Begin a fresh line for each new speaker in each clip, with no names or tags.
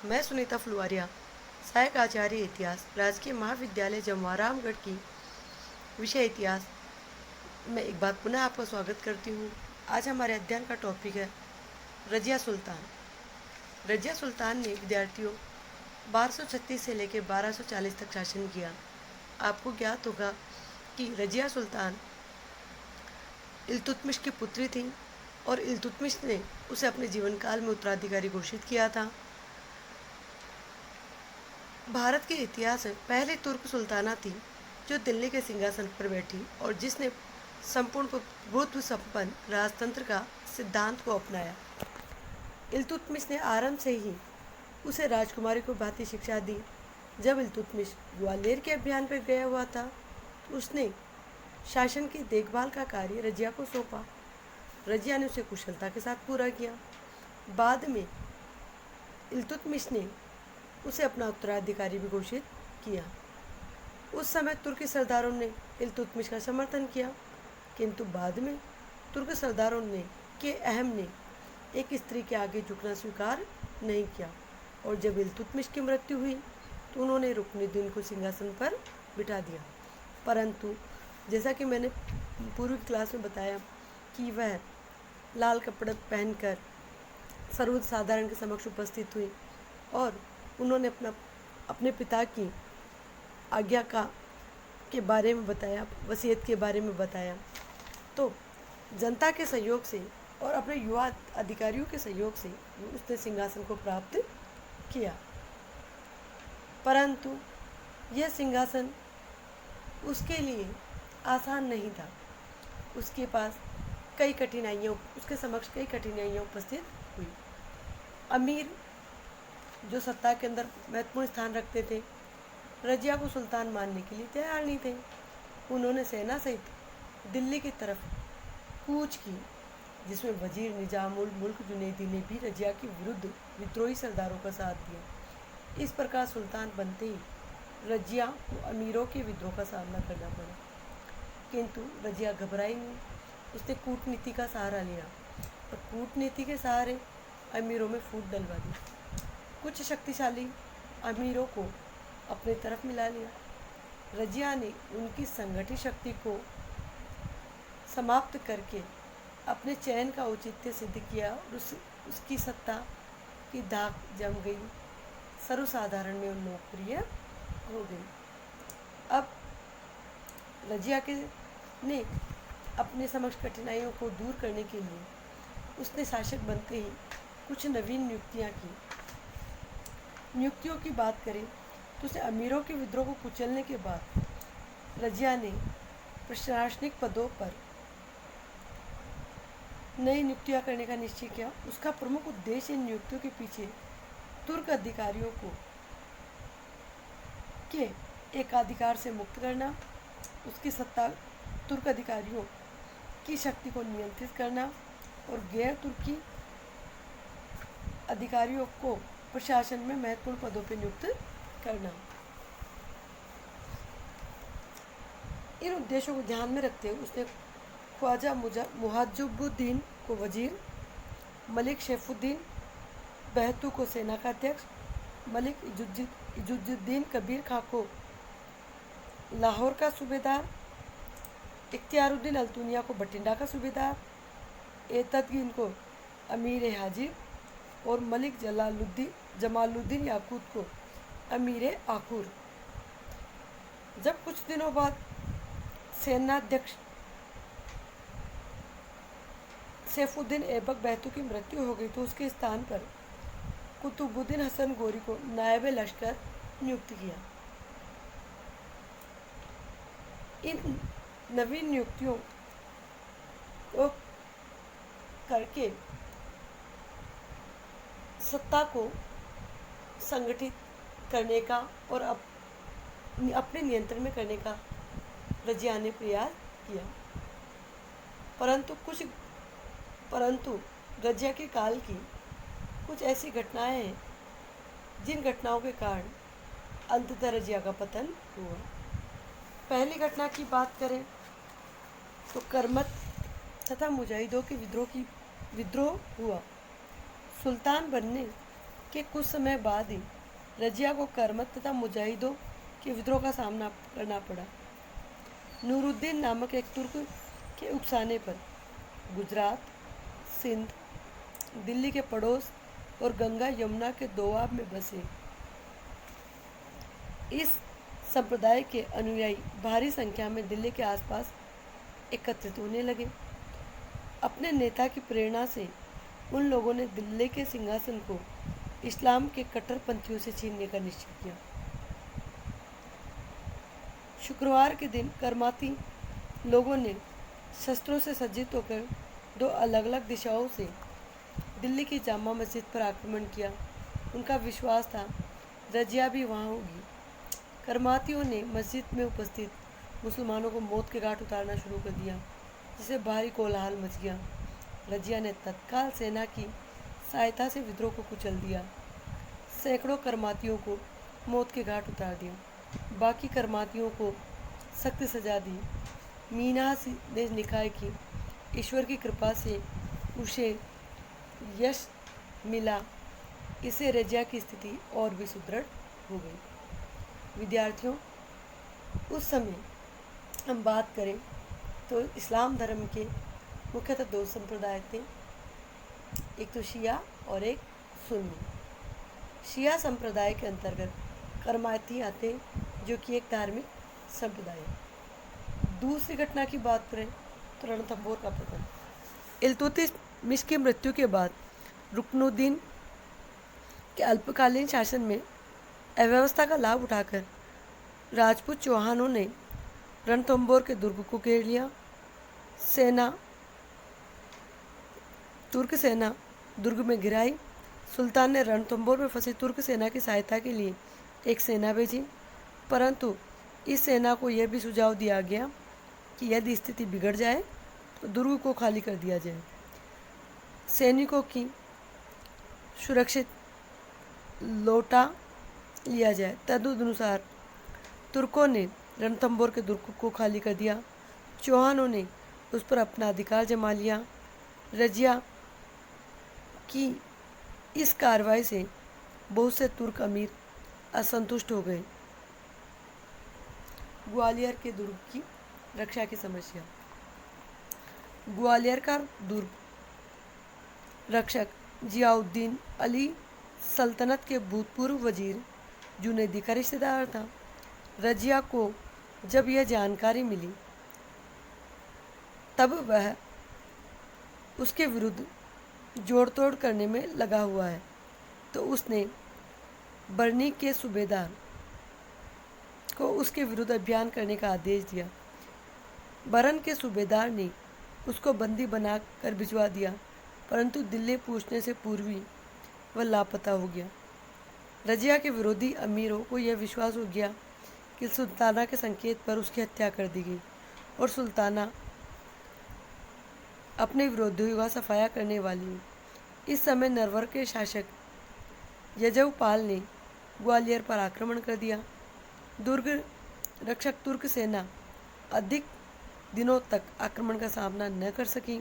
मैं सुनीता फुलवारिया, सहायक आचार्य इतिहास, राजकीय महाविद्यालय जमवारामगढ़ की विषय इतिहास में एक बार पुनः आपका स्वागत करती हूँ। आज हमारे अध्ययन का टॉपिक है रजिया सुल्तान। रजिया सुल्तान ने विद्यार्थियों 1236 से लेकर 1240 तक शासन किया। आपको ज्ञात होगा कि रजिया सुल्तान इल्तुतमिश की पुत्री थी और इल्तुतमिश ने उसे अपने जीवन काल में उत्तराधिकारी घोषित किया था। भारत के इतिहास में पहली तुर्क सुल्ताना थी जो दिल्ली के सिंहासन पर बैठी और जिसने संपूर्ण प्रभुत्व संपन्न राजतंत्र का सिद्धांत को अपनाया। इल्तुतमिश ने आरंभ से ही उसे राजकुमारी को भांति शिक्षा दी। जब इल्तुतमिश ग्वालियर के अभियान पर गया हुआ था तो उसने शासन की देखभाल का कार्य रजिया को सौंपा। रजिया ने उसे कुशलता के साथ पूरा किया। बाद में इल्तुतमिश ने उसे अपना उत्तराधिकारी भी घोषित किया। उस समय तुर्की सरदारों ने इल्तुतमिश का समर्थन किया, किंतु बाद में तुर्क सरदारों ने के अहम ने एक स्त्री के आगे झुकना स्वीकार नहीं किया और जब इल्तुतमिश की मृत्यु हुई तो उन्होंने रुकनुद्दीन को सिंहासन पर बिठा दिया। परंतु जैसा कि मैंने पूर्व क्लास में बताया कि वह लाल कपड़े पहनकर सर्वसाधारण के समक्ष उपस्थित हुई और उन्होंने अपने पिता की आज्ञा के बारे में बताया, वसीयत के बारे में बताया। तो जनता के सहयोग से और अपने युवा अधिकारियों के सहयोग से उसने सिंहासन को प्राप्त किया। परंतु यह सिंहासन उसके लिए आसान नहीं था। उसके समक्ष कई कठिनाइयाँ उपस्थित हुई। अमीर जो सत्ता के अंदर महत्वपूर्ण स्थान रखते थे, रजिया को सुल्तान मानने के लिए तैयार नहीं थे। उन्होंने सेना सहित दिल्ली की तरफ कूच की, जिसमें वजीर निजामुल मुल्क जुनैदी ने भी रजिया के विरुद्ध विद्रोही सरदारों का साथ दिया। इस प्रकार सुल्तान बनते ही रजिया को अमीरों के विद्रोह का सामना करना पड़ा, किंतु रजिया घबराई नहीं। उसने कूटनीति का सहारा लिया और कूटनीति के सहारे अमीरों में फूट डलवा दी। कुछ शक्तिशाली अमीरों को अपनी तरफ मिला लिया। रजिया ने उनकी संगठित शक्ति को समाप्त करके अपने चयन का औचित्य सिद्ध किया और उसकी सत्ता की धाक जम गई, सर्वसाधारण में लोकप्रिय हो गई। अब रजिया ने अपने समक्ष कठिनाइयों को दूर करने के लिए उसने शासक बनते ही कुछ नवीन नियुक्तियाँ की। नियुक्तियों की बात करें तो उसे अमीरों के विद्रोह को कुचलने के बाद रजिया ने प्रशासनिक पदों पर नई नियुक्तियां करने का निश्चय किया। उसका प्रमुख उद्देश्य इन नियुक्तियों के पीछे तुर्क अधिकारियों को के एकाधिकार से मुक्त करना, उसकी सत्ता तुर्क अधिकारियों की शक्ति को नियंत्रित करना और गैर तुर्की अधिकारियों को प्रशासन में महत्वपूर्ण पदों पर नियुक्त करना। इन उद्देश्यों को ध्यान में रखते हुए उसने ख्वाजा मुहाजुबुद्दीन को वजीर, मलिक शेफुद्दीन बहतू को सेना का अध्यक्ष, मलिक इजुद्दीन कबीर खां को लाहौर का सूबेदार, इख्तियारुद्दीन अल्तुनिया को बठिंडा का सूबेदार, एतदगीन को अमीर हाजिर और मलिक जमालुद्दीन याकूत को अमीर आखूर। जब कुछ दिनों बाद सेनाध्यक्ष सैफुद्दीन ऐबक बहतू की मृत्यु हो गई तो उसके स्थान पर कुतुबुद्दीन हसन गोरी को नायब लश्कर नियुक्त किया। इन नवीन नियुक्तियों को करके सत्ता को संगठित करने का और अपने नियंत्रण में करने का रजिया ने प्रयास किया। परंतु रजिया के काल की कुछ ऐसी घटनाएं हैं जिन घटनाओं के कारण अंततः रजिया का पतन हुआ। पहली घटना की बात करें तो करमत तथा मुजाहिदों के विद्रोह हुआ। सुल्तान बनने कि कुछ समय बाद ही रजिया को करमत तथा मुजाहिदों के विद्रोह का सामना करना पड़ा। नूरुद्दीन नामक एक तुर्क के उकसाने पर गुजरात, सिंध, दिल्ली के पड़ोस और गंगा यमुना के दोआब में बसे इस संप्रदाय के अनुयायी भारी संख्या में दिल्ली के आसपास एकत्रित होने लगे। अपने नेता की प्रेरणा से उन लोगों ने दिल्ली के सिंहासन को इस्लाम के कट्टरपंथियों से छीनने का निश्चय किया। शुक्रवार के दिन करमाती लोगों ने शस्त्रों से सज्जित होकर दो अलग अलग दिशाओं से दिल्ली की जामा मस्जिद पर आक्रमण किया। उनका विश्वास था रजिया भी वहाँ होगी। करमातियों ने मस्जिद में उपस्थित मुसलमानों को मौत के घाट उतारना शुरू कर दिया, जिससे भारी कोलाहल मच गया। रजिया ने तत्काल सेना की सहायता से विद्रोह को कुचल दिया। सैकड़ों करमातियों को मौत के घाट उतार दिया। बाकी करमातियों को सख्त सजा दी। मीना ने लिखा है कि ईश्वर की कृपा से उसे यश मिला। इससे रजिया की स्थिति और भी सुदृढ़ हो गई। विद्यार्थियों, उस समय हम बात करें तो इस्लाम धर्म के मुख्यतः दो संप्रदाय थे, एक तो शिया और एक सुन्नी। शिया संप्रदाय के अंतर्गत करमाती आते हैं, जो कि एक धार्मिक संप्रदाय है। दूसरी घटना की बात करें तो रणथंभोर का पतन। इल्तुतमिश की मृत्यु के बाद रुकनुद्दीन के अल्पकालीन शासन में अव्यवस्था का लाभ उठाकर राजपूत चौहानों ने रणथंभोर के दुर्ग को घेर लिया। तुर्क सेना दुर्ग में गिराई। सुल्तान ने रणथंभोर में फंसी तुर्क सेना की सहायता के लिए एक सेना भेजी, परंतु इस सेना को यह भी सुझाव दिया गया कि यदि स्थिति बिगड़ जाए तो दुर्ग को खाली कर दिया जाए। सैनिकों की सुरक्षित लौटा लिया जाए। तदनुसार तुर्कों ने रणथंभोर के दुर्ग को खाली कर दिया। चौहानों ने उस पर अपना अधिकार जमा लिया। रजिया की इस कार्रवाई से बहुत से तुर्क अमीर असंतुष्ट हो गए। ग्वालियर के दुर्ग की रक्षा की समस्या। ग्वालियर का दुर्ग रक्षक जियाउद्दीन अली सल्तनत के भूतपूर्व वजीर जुनैदी का रिश्तेदार था। रजिया को जब यह जानकारी मिली तब वह उसके विरुद्ध जोड़ तोड़ करने में लगा हुआ है, तो उसने बरनी के सूबेदार को उसके विरुद्ध अभियान करने का आदेश दिया। बरन के सूबेदार ने उसको बंदी बना कर भिजवा दिया, परंतु दिल्ली पहुंचने से पूर्व ही वह लापता हो गया। रजिया के विरोधी अमीरों को यह विश्वास हो गया कि सुल्ताना के संकेत पर उसकी हत्या कर दी गई और सुल्ताना अपने विरोधियों का सफाया करने वाली है। इस समय नरवर के शासक यजवपाल ने ग्वालियर पर आक्रमण कर दिया। दुर्ग रक्षक तुर्क सेना अधिक दिनों तक आक्रमण का सामना न कर सकी।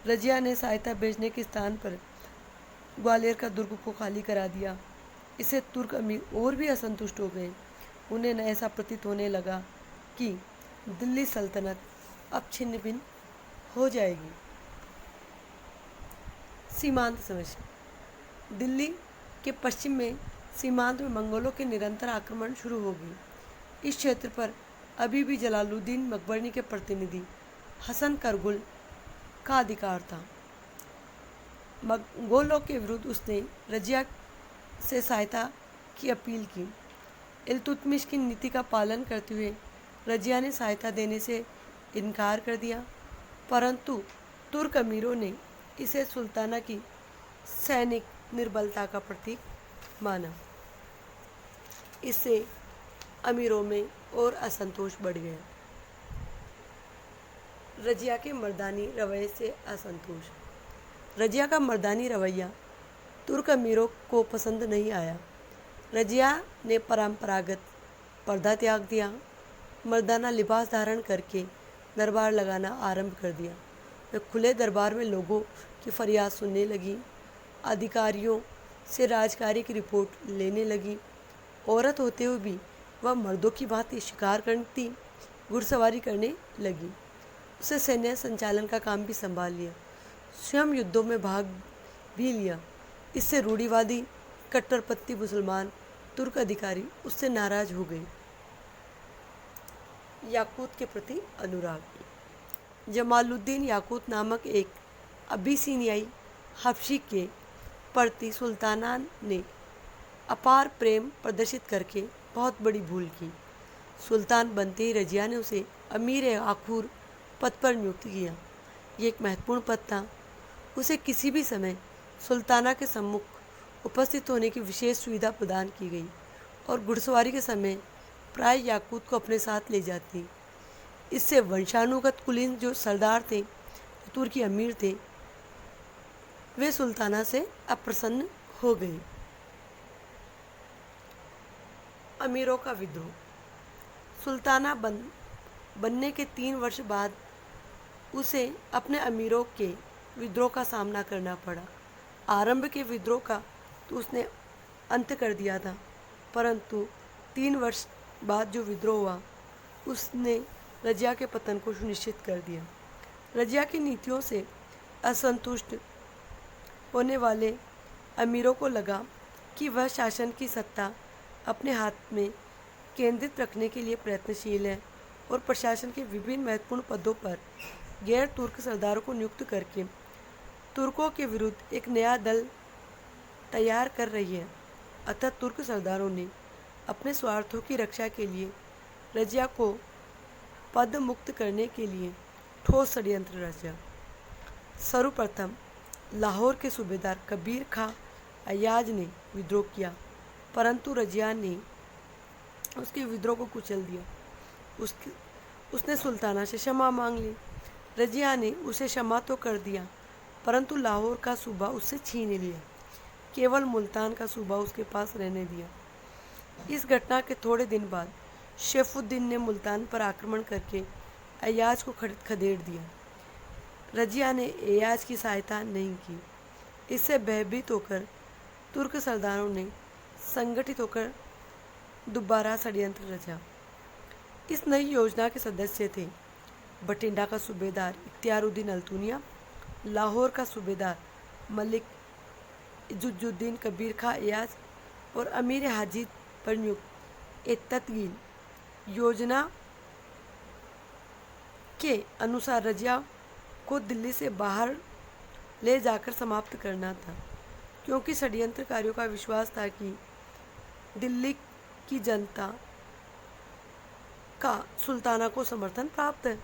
रजिया ने सहायता भेजने के स्थान पर ग्वालियर का दुर्ग को खाली करा दिया। इससे तुर्क अमीर और भी असंतुष्ट हो गए। उन्हें ऐसा प्रतीत होने लगा कि दिल्ली सल्तनत अब छिन्न भिन्न हो जाएगी। सीमांत समस्या। दिल्ली के पश्चिम में सीमांत में मंगोलों के निरंतर आक्रमण शुरू हो गई। इस क्षेत्र पर अभी भी जलालुद्दीन मकबरनी के प्रतिनिधि हसन करगुल का अधिकार था। मंगोलों के विरुद्ध उसने रजिया से सहायता की अपील की। इल्तुतमिश की नीति का पालन करते हुए रजिया ने सहायता देने से इनकार कर दिया, परंतु तुर्क अमीरों ने इसे सुल्ताना की सैनिक निर्बलता का प्रतीक माना। इससे अमीरों में और असंतोष बढ़ गया। रजिया के मर्दानी रवैये से असंतोष। रजिया का मर्दानी रवैया तुर्क अमीरों को पसंद नहीं आया। रजिया ने परंपरागत पर्दा त्याग दिया, मर्दाना लिबास धारण करके दरबार लगाना आरंभ कर दिया। वह खुले दरबार में लोगों की फरियाद सुनने लगी। अधिकारियों से राजकार्य की रिपोर्ट लेने लगी। औरत होते हुए भी वह मर्दों की भांति शिकार करती, घुड़सवारी करने लगी। उसे सैन्य संचालन का काम भी संभाल लिया, स्वयं युद्धों में भाग भी लिया। इससे रूढ़िवादी कट्टरपंथी मुसलमान तुर्क अधिकारी उससे नाराज हो गए। याकूत के प्रति अनुराग। जमालुद्दीन याकूत नामक एक अबिसिनियाई हबशी के प्रति सुल्ताना ने अपार प्रेम प्रदर्शित करके बहुत बड़ी भूल की। सुल्तान बनते ही रजिया ने उसे अमीर आखूर पद पर नियुक्त किया। ये एक महत्वपूर्ण पद था। उसे किसी भी समय सुल्ताना के सम्मुख उपस्थित होने की विशेष सुविधा प्रदान की गई और घुड़सवारी के समय प्राय याकूत को अपने साथ ले जाती। इससे वंशानुगत कुलीन जो सरदार थे, तुर्की अमीर थे, वे सुल्ताना से अप्रसन्न हो गए। अमीरों का विद्रोह। सुल्ताना बनने के 3 वर्ष बाद उसे अपने अमीरों के विद्रोह का सामना करना पड़ा। आरंभ के विद्रोह का तो उसने अंत कर दिया था, परंतु 3 वर्ष बाद जो विद्रोह हुआ उसने रजिया के पतन को सुनिश्चित कर दिया। रजिया की नीतियों से असंतुष्ट होने वाले अमीरों को लगा कि वह शासन की सत्ता अपने हाथ में केंद्रित रखने के लिए प्रयत्नशील है और प्रशासन के विभिन्न महत्वपूर्ण पदों पर गैर तुर्क सरदारों को नियुक्त करके तुर्कों के विरुद्ध एक नया दल तैयार कर रही है। अतः तुर्क सरदारों ने अपने स्वार्थों की रक्षा के लिए रजिया को पद मुक्त करने के लिए ठोस षड्यंत्र रचा। सर्वप्रथम लाहौर के सूबेदार कबीर खां अयाज ने विद्रोह किया, परंतु रजिया ने उसके विद्रोह को कुचल दिया। उसने सुल्ताना से क्षमा मांग ली। रजिया ने उसे क्षमा तो कर दिया, परंतु लाहौर का सूबा उससे छीन लिया। केवल मुल्तान का सूबा उसके पास रहने दिया। इस घटना के थोड़े दिन बाद शेफुद्दीन ने मुल्तान पर आक्रमण करके अयाज को खदेड़ दिया। रजिया ने अयाज की सहायता नहीं की। इससे भयभीत होकर तुर्क सरदारों ने संगठित होकर दोबारा षड्यंत्र रचा। इस नई योजना के सदस्य थे बठिंडा का सूबेदार इख्तियारुद्दीन अल्तुनिया, लाहौर का सूबेदार मलिक इजुजुद्दीन कबीर खां अयाज और अमीर हाजिद पर नियुक्त एततगीन। योजना के अनुसार रजिया को दिल्ली से बाहर ले जाकर समाप्त करना था, क्योंकि षड्यंत्रकारियों का विश्वास था कि दिल्ली की जनता का सुल्ताना को समर्थन प्राप्त है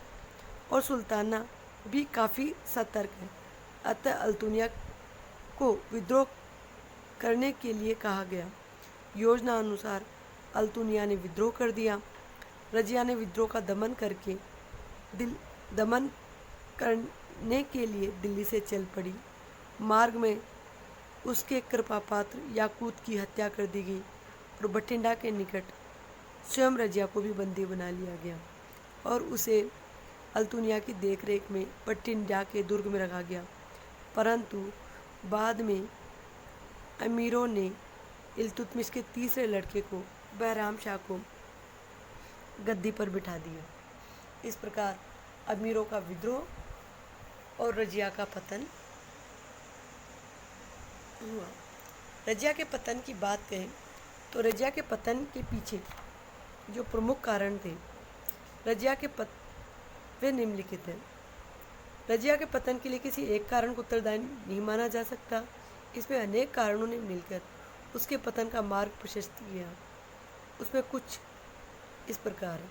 और सुल्ताना भी काफ़ी सतर्क है। अतः अल्तुनिया को विद्रोह करने के लिए कहा गया। योजना अनुसार अल्तुनिया ने विद्रोह कर दिया। रजिया ने विद्रोह का दमन करने के लिए दिल्ली से चल पड़ी। मार्ग में उसके कृपापात्र याकूत की हत्या कर दी गई और बठिंडा के निकट स्वयं रजिया को भी बंदी बना लिया गया और उसे अल्तुनिया की देखरेख में बठिंडा के दुर्ग में रखा गया। परंतु बाद में अमीरों ने इल्तुतमिश के तीसरे लड़के को बहराम शाह को गद्दी पर बिठा दिया। इस प्रकार अमीरों का विद्रोह और रजिया का पतन हुआ। रजिया के पतन की बात करें तो रजिया के पतन के पीछे जो प्रमुख कारण थे रजिया के वे निम्नलिखित हैं। रजिया के पतन के लिए किसी एक कारण को उत्तरदायी नहीं माना जा सकता। इसमें अनेक कारणों ने मिलकर उसके पतन का मार्ग प्रशस्त किया। उसमें कुछ इस प्रकार है।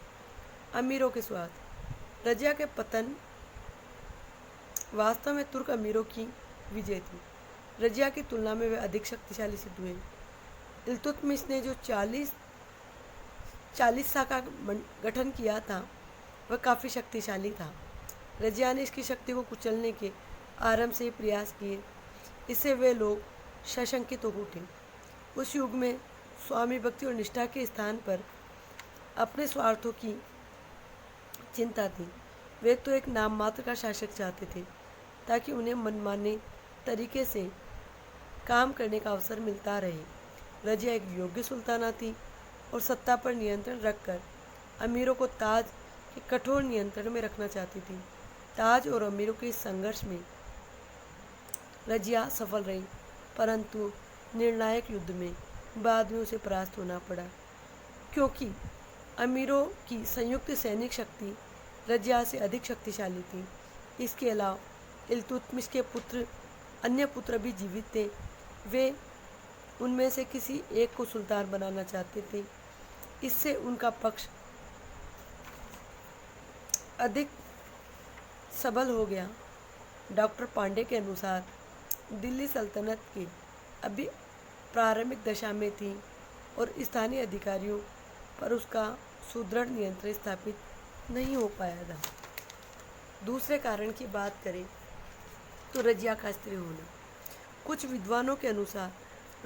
अमीरों के स्वार्थ। रजिया के पतन वास्तव में तुर्क अमीरों की विजय थी। रजिया की तुलना में वे अधिक शक्तिशाली सिद्ध हुए। इल्तुतमिश ने जो 40 शाह का गठन किया था वह काफ़ी शक्तिशाली था। रजिया ने इसकी शक्ति को कुचलने के आरंभ से ही प्रयास किए। इससे वे लोग सशंकित हो उठे। उस युग में स्वामी भक्ति और निष्ठा के स्थान पर अपने स्वार्थों की चिंता थी। वे तो एक नाम मात्र का शासक चाहते थे ताकि उन्हें मनमाने तरीके से काम करने का अवसर मिलता रहे। रजिया एक योग्य सुल्ताना थी और सत्ता पर नियंत्रण रखकर अमीरों को ताज के कठोर नियंत्रण में रखना चाहती थी। ताज और अमीरों के इस संघर्ष में रजिया सफल रही, परंतु निर्णायक युद्ध में बाद में उसे परास्त होना पड़ा, क्योंकि अमीरों की संयुक्त सैनिक शक्ति रजिया से अधिक शक्तिशाली थी। इसके अलावा इल्तुतमिश के अन्य पुत्र भी जीवित थे। वे उनमें से किसी एक को सुल्तान बनाना चाहते थे। इससे उनका पक्ष अधिक सबल हो गया। डॉक्टर पांडे के अनुसार दिल्ली सल्तनत की अभी प्रारंभिक दशा में थी और स्थानीय अधिकारियों पर उसका सुदृढ़ नियंत्रण स्थापित नहीं हो पाया था। दूसरे कारण की बात करें तो रजिया का स्त्री होना। कुछ विद्वानों के अनुसार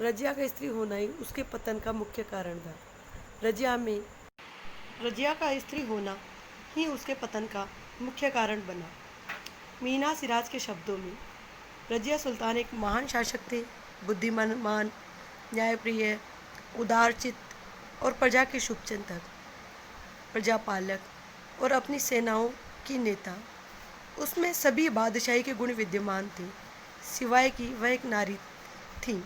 रजिया का स्त्री होना ही उसके पतन का मुख्य कारण था। रजिया का स्त्री होना ही उसके पतन का मुख्य कारण बना। मीना सिराज के शब्दों में, रजिया सुल्तान एक महान शासक थे, बुद्धिमान, न्यायप्रिय, उदारचित्त और प्रजा के शुभचिंतक, प्रजापालक और अपनी सेनाओं की नेता। उसमें सभी बादशाही के गुण विद्यमान थे, सिवाय कि वह एक नारी थी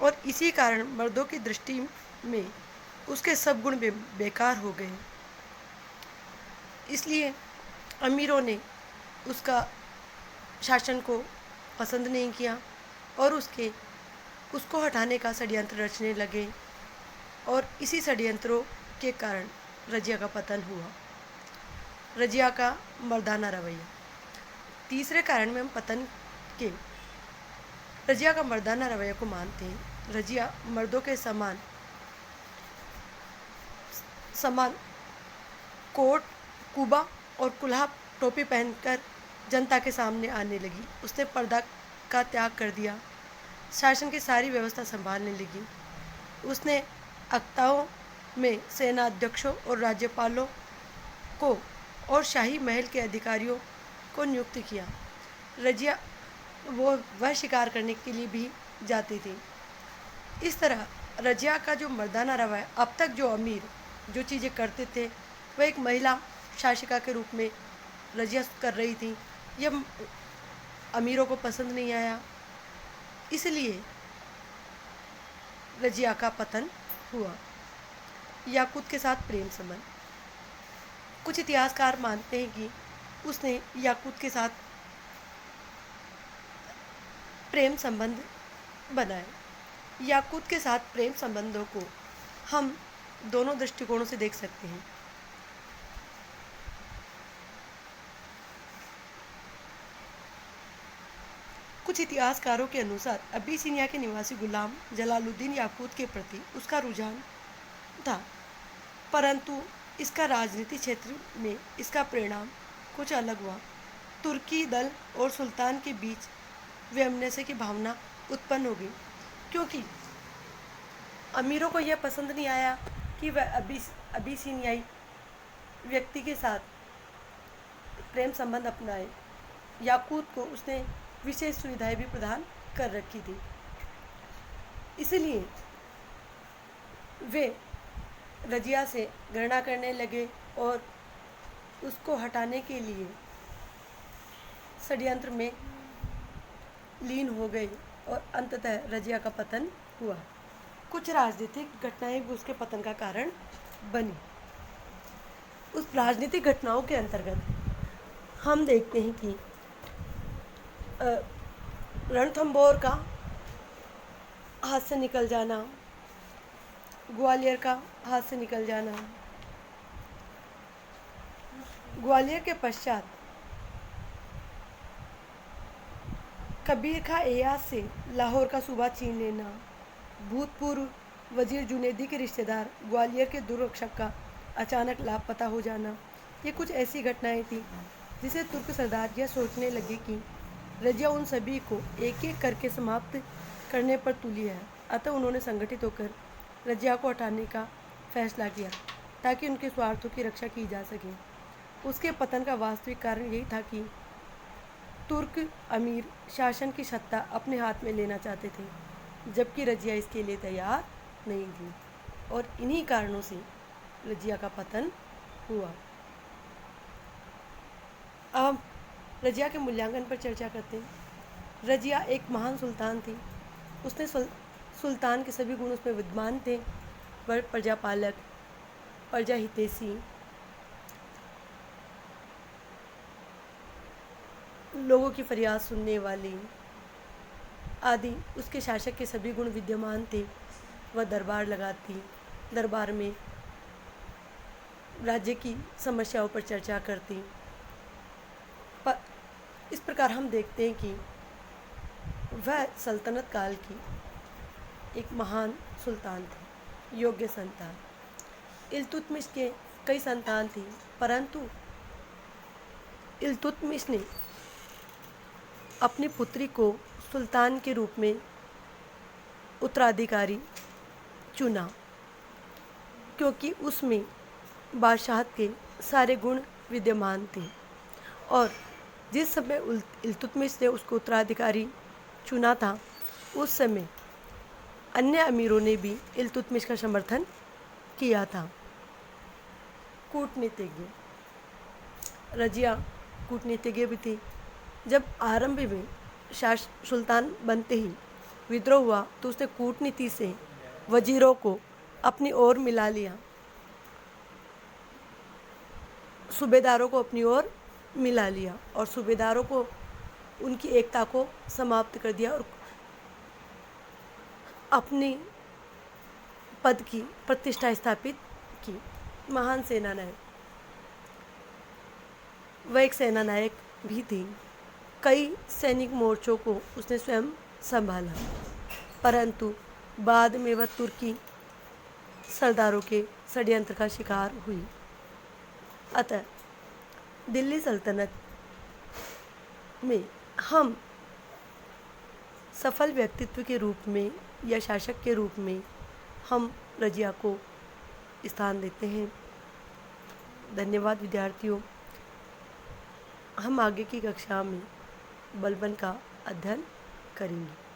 और इसी कारण मर्दों की दृष्टि में उसके सब गुण बेकार हो गए। इसलिए अमीरों ने उसका शासन को पसंद नहीं किया और उसको हटाने का षड्यंत्र रचने लगे और इसी षड्यंत्रों के कारण रजिया का पतन हुआ। रजिया का मर्दाना रवैया। तीसरे कारण में हम पतन के रजिया का मर्दाना रवैया को मानते हैं। रजिया मर्दों के समान कोट, कुबा और कुल्हा टोपी पहनकर जनता के सामने आने लगी। उसने पर्दा का त्याग कर दिया, शासन की सारी व्यवस्था संभालने लगी। उसने अख्ताओं में सेना अध्यक्षों और राज्यपालों को और शाही महल के अधिकारियों को नियुक्त किया। रजिया वह शिकार करने के लिए भी जाती थी। इस तरह रजिया का जो मर्दाना रवैया, अब तक जो अमीर जो चीज़ें करते थे वह एक महिला शासिका के रूप में रजिया कर रही थी। यह अमीरों को पसंद नहीं आया, इसलिए रजिया का पतन हुआ। याकूत के साथ प्रेम संबंध। कुछ इतिहासकार मानते हैं कि उसने याकूत के साथ प्रेम संबंध बनाए। याकूत के साथ प्रेम संबंधों को हम दोनों दृष्टिकोणों से देख सकते हैं। कुछ इतिहासकारों के अनुसार अबीसिनिया के निवासी गुलाम जलालुद्दीन याकूत के प्रति उसका रुझान था, परंतु इसका राजनीति क्षेत्र में इसका परिणाम कुछ अलग हुआ। तुर्की दल और सुल्तान के बीच वैमनस्य की भावना उत्पन्न हो गई, क्योंकि अमीरों को यह पसंद नहीं आया कि वह अबीसिनियाई व्यक्ति के साथ प्रेम संबंध अपनाए। याकूत को उसने विशेष सुविधाएं भी प्रदान कर रखी थी, इसलिए वे रजिया से घृणा करने लगे और उसको हटाने के लिए षड्यंत्र में लीन हो गए और अंततः रजिया का पतन हुआ। कुछ राजनीतिक घटनाएं भी उसके पतन का कारण बनी। उस राजनीतिक घटनाओं के अंतर्गत हम देखते हैं कि रणथंभौर का हाथ से निकल जाना, ग्वालियर का हाथ से निकल जाना, ग्वालियर के पश्चात कबीर खां एयाज से लाहौर का सूबा छीन लेना, भूतपूर्व वजीर जुनैदी के रिश्तेदार ग्वालियर के दुर्रक्षक का अचानक लापता हो जाना, ये कुछ ऐसी घटनाएं थी जिसे तुर्क सरदार यह सोचने लगे कि रजिया उन सभी को एक एक करके समाप्त करने पर तुली है। अतः उन्होंने संगठित होकर रजिया को हटाने का फैसला किया ताकि उनके स्वार्थों की रक्षा की जा सके। उसके पतन का वास्तविक कारण यही था कि तुर्क अमीर शासन की सत्ता अपने हाथ में लेना चाहते थे जबकि रजिया इसके लिए तैयार नहीं थी और इन्हीं कारणों से रजिया का पतन हुआ। अब रजिया के मूल्यांकन पर चर्चा करते हैं। रजिया एक महान सुल्तान थी। उसने सुल्तान के सभी गुण उसमें विद्यमान थे। वह प्रजापालक, प्रजा हितैषी, लोगों की फरियाद सुनने वाली आदि उसके शासक के सभी गुण विद्यमान थे। वह दरबार लगाती, दरबार में राज्य की समस्याओं पर चर्चा करती। पर इस प्रकार हम देखते हैं कि वह सल्तनत काल की एक महान सुल्तान थे, योग्य संतान। इल्तुतमिश के कई संतान थी, परंतु इल्तुतमिश ने अपनी पुत्री को सुल्तान के रूप में उत्तराधिकारी चुना, क्योंकि उसमें बादशाहत के सारे गुण विद्यमान थे। और जिस समय इल्तुतमिश ने उसको उत्तराधिकारी चुना था, उस समय अन्य अमीरों ने भी इल्तुतमिश का समर्थन किया था। कूटनीतिज्ञ, रजिया कूटनीतिज्ञ भी थी। जब आरंभ में सुल्तान बनते ही विद्रोह हुआ तो उसने कूटनीति से वजीरों को अपनी ओर मिला लिया, सूबेदारों को अपनी ओर मिला लिया और सूबेदारों को उनकी एकता को समाप्त कर दिया और अपनी पद की प्रतिष्ठा स्थापित की। महान सेना नायक, वह एक सेना नायक भी थी। कई सैनिक मोर्चों को उसने स्वयं संभाला, परंतु बाद में वह तुर्की सरदारों के षड्यंत्र का शिकार हुई। अतः दिल्ली सल्तनत में हम सफल व्यक्तित्व के रूप में या शासक के रूप में हम रजिया को स्थान देते हैं। धन्यवाद विद्यार्थियों। हम आगे की कक्षा में बलबन का अध्ययन करेंगे।